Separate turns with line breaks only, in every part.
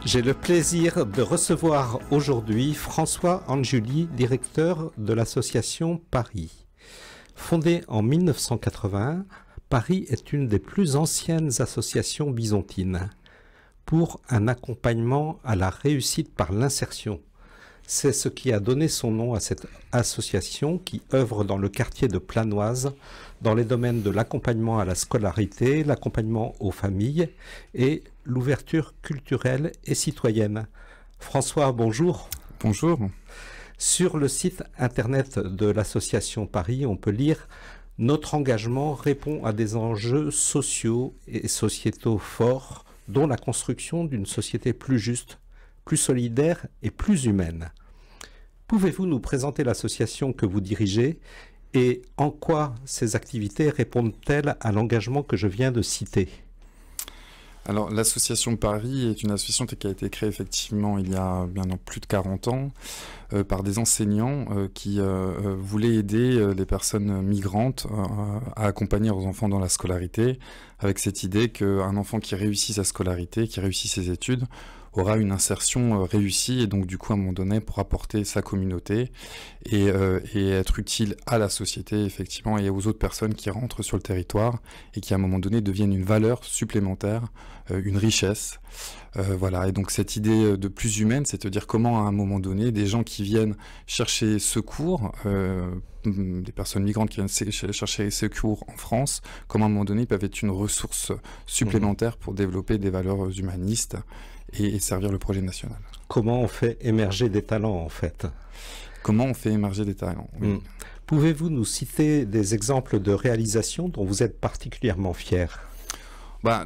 J'ai le plaisir de recevoir aujourd'hui François Angiuli, directeur de l'association Paris. Fondée en 1981, Paris est une des plus anciennes associations byzantines pour un accompagnement à la réussite par l'insertion. C'est ce qui a donné son nom à cette association qui œuvre dans le quartier de Planoise, dans les domaines de l'accompagnement à la scolarité, l'accompagnement aux familles et l'ouverture culturelle et citoyenne. François, bonjour.
Bonjour.
Sur le site internet de l'association Paris, on peut lire « Notre engagement répond à des enjeux sociaux et sociétaux forts, dont la construction d'une société plus juste, plus solidaire et plus humaine. » Pouvez-vous nous présenter l'association que vous dirigez et en quoi ces activités répondent-elles à l'engagement que je viens de citer ?
Alors, l'association Paris est une association qui a été créée effectivement il y a maintenant plus de 40 ans par des enseignants qui voulaient aider les personnes migrantes à accompagner leurs enfants dans la scolarité, avec cette idée qu'un enfant qui réussit sa scolarité, qui réussit ses études, aura une insertion réussie et donc du coup à un moment donné pour apporter sa communauté et être utile à la société effectivement et aux autres personnes qui rentrent sur le territoire et qui à un moment donné deviennent une valeur supplémentaire, une richesse. Voilà, et donc cette idée de plus humaine, c'est-à-dire comment à un moment donné des gens qui viennent chercher secours, des personnes migrantes qui viennent chercher secours en France, comment à un moment donné ils peuvent être une ressource supplémentaire pour développer des valeurs humanistes et servir le projet national.
Comment on fait émerger des talents en fait ?
Comment on fait émerger des talents, oui.
Pouvez-vous nous citer des exemples de réalisations dont vous êtes particulièrement fiers ?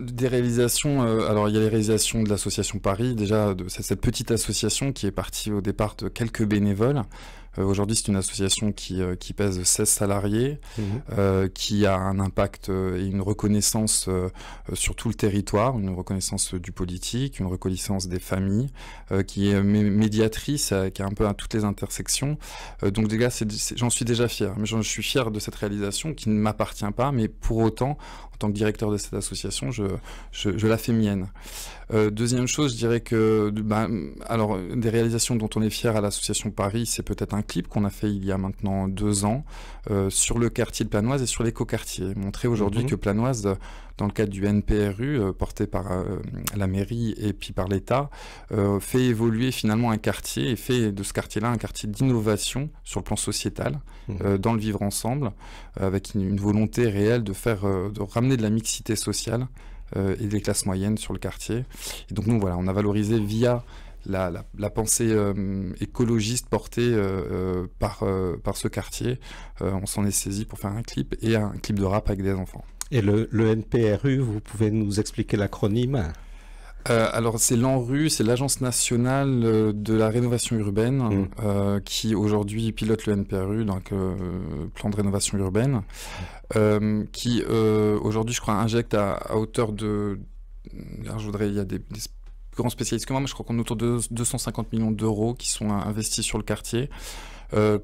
Des réalisations, alors il y a les réalisations de l'association Paris, déjà c'est cette petite association qui est partie au départ de quelques bénévoles. Aujourd'hui c'est une association qui pèse 16 salariés, qui a un impact et une reconnaissance sur tout le territoire, une reconnaissance du politique, une reconnaissance des familles, qui est médiatrice, qui est un peu à toutes les intersections. Donc déjà j'en suis déjà fier, mais je suis fier de cette réalisation qui ne m'appartient pas, mais pour autant, en tant que directeur de cette association, je la fais mienne. Deuxième chose, je dirais que alors des réalisations dont on est fier à l'association Paris, c'est peut-être un clip qu'on a fait il y a maintenant 2 ans sur le quartier de Planoise et sur l'écoquartier. Montrer aujourd'hui que Planoise, dans le cadre du NPRU, porté par la mairie et puis par l'État, fait évoluer finalement un quartier et fait de ce quartier-là un quartier d'innovation sur le plan sociétal, dans le vivre ensemble, avec une volonté réelle de ramener de la mixité sociale et des classes moyennes sur le quartier. Et donc nous, voilà, on a valorisé via la pensée écologiste portée par ce quartier. On s'en est saisi pour faire un clip et un clip de rap avec des enfants.
Et le NPRU, vous pouvez nous expliquer l'acronyme ?
Alors c'est l'ANRU, c'est l'Agence nationale de la rénovation urbaine qui aujourd'hui pilote le NPRU, donc plan de rénovation urbaine, qui aujourd'hui je crois injecte à hauteur de... Alors, il y a des grands spécialistes que moi, mais je crois qu'on est autour de 250 millions d'euros qui sont investis sur le quartier.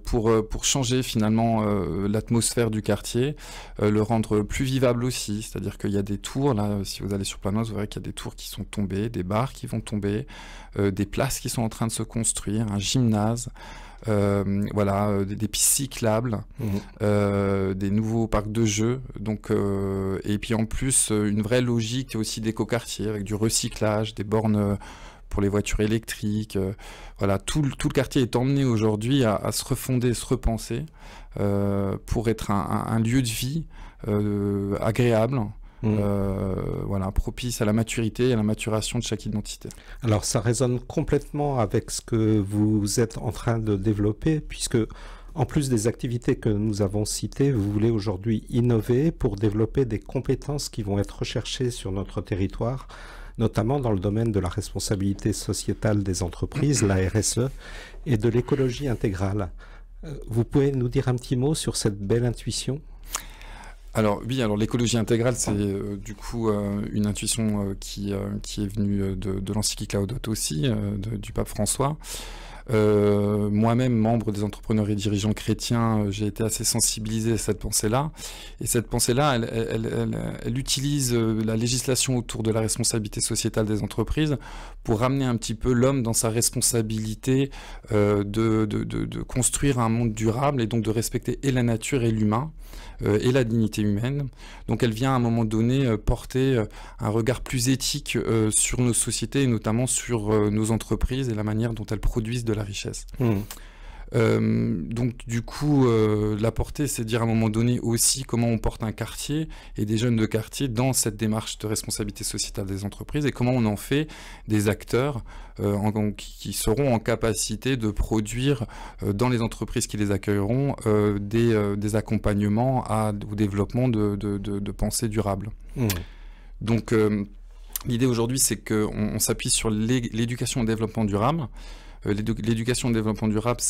Pour changer finalement l'atmosphère du quartier, le rendre plus vivable aussi, c'est-à-dire qu'il y a des tours, là si vous allez sur Planoise, vous verrez qu'il y a des tours qui sont tombées, des bars qui vont tomber, des places qui sont en train de se construire, un gymnase, voilà, des pistes cyclables, des nouveaux parcs de jeux, donc, et puis en plus une vraie logique aussi d'écoquartier avec du recyclage, des bornes pour les voitures électriques. Voilà, tout le quartier est emmené aujourd'hui à se refonder, se repenser pour être un lieu de vie agréable, voilà, propice à la maturité et à la maturation de chaque identité.
Alors ça résonne complètement avec ce que vous êtes en train de développer, puisque en plus des activités que nous avons citées, vous voulez aujourd'hui innover pour développer des compétences qui vont être recherchées sur notre territoire, notamment dans le domaine de la responsabilité sociétale des entreprises, la RSE, et de l'écologie intégrale. Vous pouvez nous dire un petit mot sur cette belle intuition ?
Alors oui, alors l'écologie intégrale, c'est du coup une intuition qui est venue de l'encyclique Laudato Si, du pape François. Moi-même, membre des entrepreneurs et dirigeants chrétiens, j'ai été assez sensibilisé à cette pensée-là. Et cette pensée-là, elle utilise la législation autour de la responsabilité sociétale des entreprises pour ramener un petit peu l'homme dans sa responsabilité de construire un monde durable et donc de respecter et la nature et l'humain et la dignité humaine. Donc elle vient à un moment donné porter un regard plus éthique sur nos sociétés et notamment sur nos entreprises et la manière dont elles produisent de la richesse. Donc du coup, la portée, c'est de dire à un moment donné aussi comment on porte un quartier et des jeunes de quartier dans cette démarche de responsabilité sociétale des entreprises et comment on en fait des acteurs qui seront en capacité de produire dans les entreprises qui les accueilleront des accompagnements au développement de pensées durables. Donc l'idée aujourd'hui, c'est qu'on s'appuie sur l'éducation au développement durable. L'éducation au développement durable,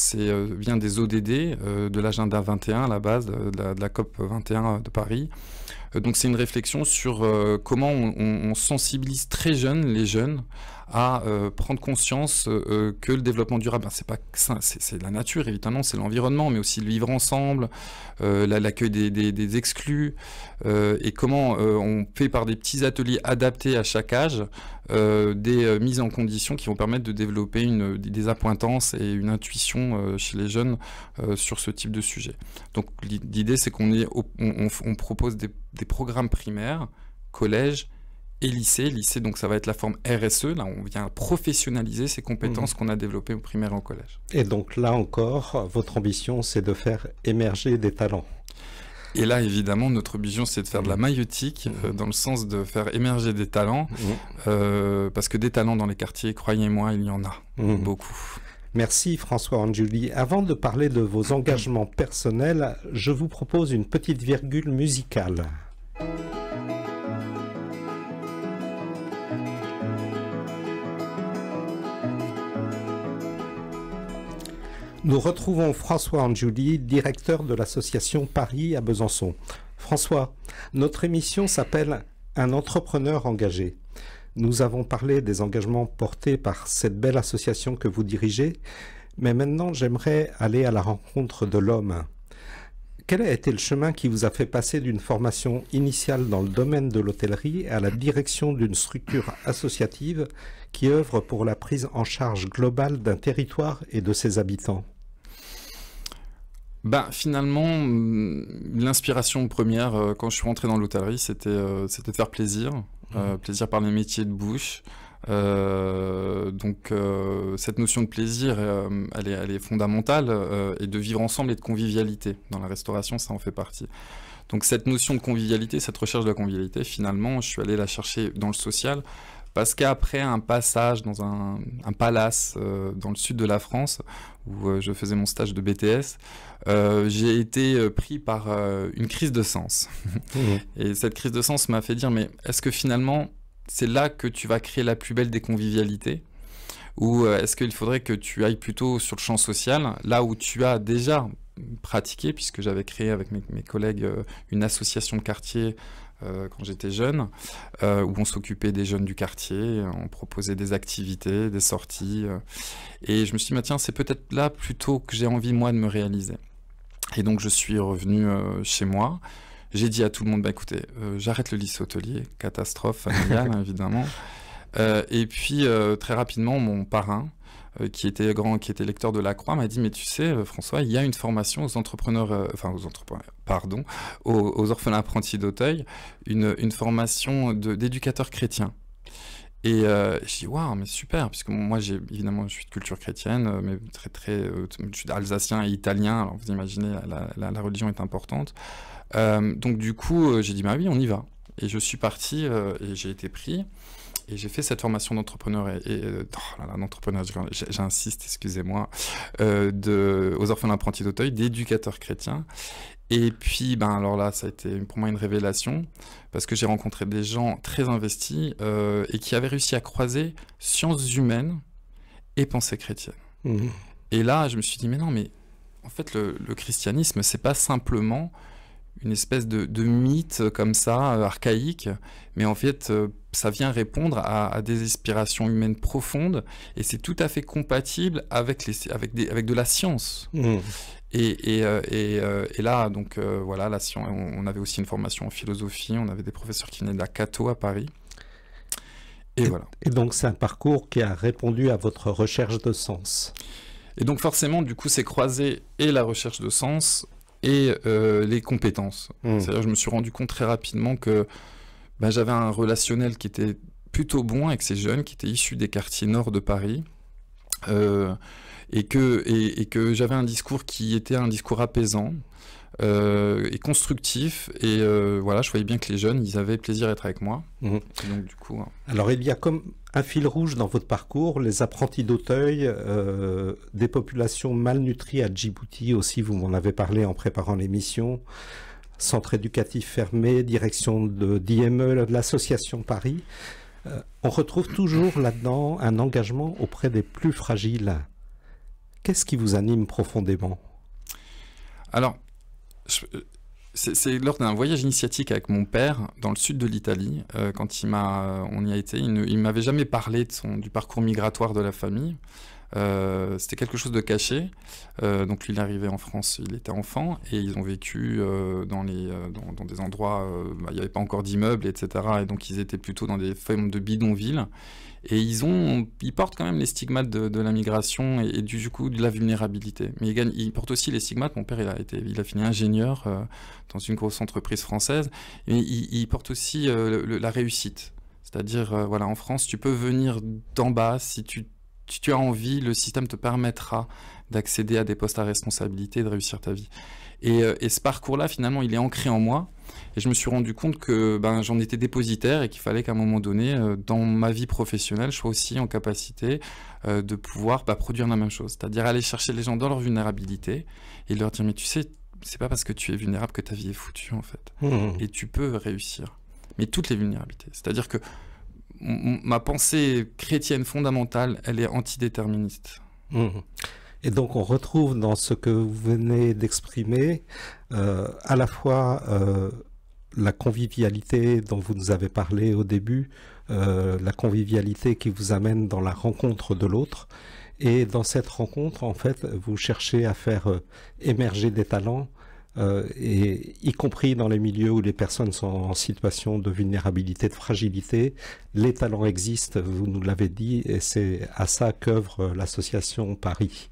vient des ODD, de l'agenda 21 à la base, de la COP 21 de Paris. Donc c'est une réflexion sur comment on sensibilise très jeunes, les jeunes, à prendre conscience que le développement durable, c'est la nature évidemment, c'est l'environnement, mais aussi le vivre ensemble, l'accueil des exclus, et comment on fait par des petits ateliers adaptés à chaque âge des mises en condition qui vont permettre de développer des appointances et une intuition chez les jeunes sur ce type de sujet. Donc l'idée, c'est on propose des programmes primaires, collège et lycée. Lycée, donc ça va être la forme RSE. Là, on vient professionnaliser ces compétences qu'on a développées au primaire et au collège.
Et donc là encore, votre ambition, c'est de faire émerger des talents.
Et là, évidemment, notre vision, c'est de faire de la maïeutique, dans le sens de faire émerger des talents, parce que des talents dans les quartiers, croyez-moi, il y en a beaucoup.
Merci François Angiuli. Avant de parler de vos engagements personnels, je vous propose une petite virgule musicale. Nous retrouvons François Angiuli, directeur de l'association Paris à Besançon. François, notre émission s'appelle « Un entrepreneur engagé ». Nous avons parlé des engagements portés par cette belle association que vous dirigez, mais maintenant j'aimerais aller à la rencontre de l'homme. Quel a été le chemin qui vous a fait passer d'une formation initiale dans le domaine de l'hôtellerie à la direction d'une structure associative qui œuvre pour la prise en charge globale d'un territoire et de ses habitants ?
Finalement, l'inspiration première, quand je suis rentré dans l'hôtellerie, c'était de faire plaisir, plaisir par les métiers de bouche. Donc cette notion de plaisir, elle est fondamentale, et de vivre ensemble et de convivialité. Dans la restauration, ça en fait partie. Donc cette notion de convivialité, cette recherche de la convivialité, finalement, je suis allé la chercher dans le social, parce qu'après un passage dans un palace dans le sud de la France, où je faisais mon stage de BTS, j'ai été pris par une crise de sens. Et cette crise de sens m'a fait dire, mais est-ce que finalement, c'est là que tu vas créer la plus belle des convivialités ? Ou est-ce qu'il faudrait que tu ailles plutôt sur le champ social, là où tu as déjà pratiqué, puisque j'avais créé avec mes collègues une association de quartier quand j'étais jeune, où on s'occupait des jeunes du quartier, on proposait des activités, des sorties, et je me suis dit, tiens, c'est peut-être là plutôt que j'ai envie, moi, de me réaliser. Et donc je suis revenu chez moi, j'ai dit à tout le monde, écoutez, j'arrête le lycée hôtelier, catastrophe familiale, évidemment, et puis très rapidement, mon parrain, qui était lecteur de La Croix, m'a dit, mais tu sais, François, il y a une formation aux entrepreneurs, aux orphelins apprentis d'Auteuil, une formation d'éducateurs chrétiens. Et je dis, waouh, mais super, puisque moi, évidemment, je suis de culture chrétienne, mais je suis alsacien et italien, alors vous imaginez, la religion est importante. Donc du coup, j'ai dit, oui, on y va. Et je suis parti, et j'ai été pris. Et j'ai fait cette formation d'entrepreneur d'entrepreneur, j'insiste, excusez-moi, aux orphelins apprentis d'Auteuil, d'éducateurs chrétiens. Et puis, alors là, ça a été pour moi une révélation, parce que j'ai rencontré des gens très investis et qui avaient réussi à croiser sciences humaines et pensée chrétienne. Et là, je me suis dit, mais non, mais en fait, le christianisme, c'est pas simplement une espèce de mythe comme ça, archaïque, mais en fait, ça vient répondre à des aspirations humaines profondes, et c'est tout à fait compatible avec de la science.
Mmh.
Et là, donc voilà, la science, on avait aussi une formation en philosophie, on avait des professeurs qui venaient de la Cato à Paris. Et voilà.
Et donc c'est un parcours qui a répondu à votre recherche de sens.
Et donc forcément, du coup, c'est croisé et la recherche de sens et les compétences. C'est-à-dire, je me suis rendu compte très rapidement que j'avais un relationnel qui était plutôt bon avec ces jeunes qui étaient issus des quartiers nord de Paris, et que j'avais un discours qui était un discours apaisant et constructif, et voilà, je voyais bien que les jeunes, ils avaient plaisir à être avec moi. Et donc du coup...
Alors il y a comme un fil rouge dans votre parcours, les apprentis d'Auteuil, des populations malnutries à Djibouti aussi, vous m'en avez parlé en préparant l'émission, centre éducatif fermé, direction d'IME, de l'association Paris. On retrouve toujours là-dedans un engagement auprès des plus fragiles. Qu'est-ce qui vous anime profondément?
Alors, c'est lors d'un voyage initiatique avec mon père dans le sud de l'Italie, quand on y a été, il m'avait jamais parlé du parcours migratoire de la famille. C'était quelque chose de caché. Donc lui, il est arrivé en France, il était enfant, et ils ont vécu dans des endroits, il n'y avait pas encore d'immeubles, etc. Et donc ils étaient plutôt dans des formes de bidonvilles. Et ils portent quand même les stigmates de la migration et du coup de la vulnérabilité. Mais ils portent aussi les stigmates. Mon père, il a fini ingénieur dans une grosse entreprise française. Et il porte aussi la réussite. C'est-à-dire, voilà, en France, tu peux venir d'en bas. Si tu as envie, le système te permettra d'accéder à des postes à responsabilité et de réussir ta vie. Et ce parcours-là, finalement, il est ancré en moi. Et je me suis rendu compte que j'en étais dépositaire et qu'il fallait qu'à un moment donné, dans ma vie professionnelle, je sois aussi en capacité de pouvoir produire la même chose. C'est-à-dire aller chercher les gens dans leur vulnérabilité et leur dire, mais tu sais, c'est pas parce que tu es vulnérable que ta vie est foutue, en fait. Et tu peux réussir. Mais toutes les vulnérabilités. C'est-à-dire que ma pensée chrétienne fondamentale, elle est antidéterministe.
Et donc on retrouve dans ce que vous venez d'exprimer à la fois la convivialité dont vous nous avez parlé au début, la convivialité qui vous amène dans la rencontre de l'autre. Et dans cette rencontre, en fait, vous cherchez à faire émerger des talents, et y compris dans les milieux où les personnes sont en situation de vulnérabilité, de fragilité. Les talents existent, vous nous l'avez dit, et c'est à ça qu'œuvre l'association Paris.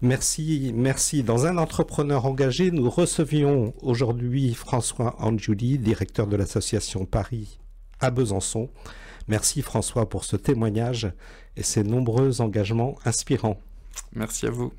Merci, merci. Dans Un entrepreneur engagé, nous recevions aujourd'hui François Angiuli, directeur de l'association Paris à Besançon. Merci François pour ce témoignage et ces nombreux engagements inspirants.
Merci à vous.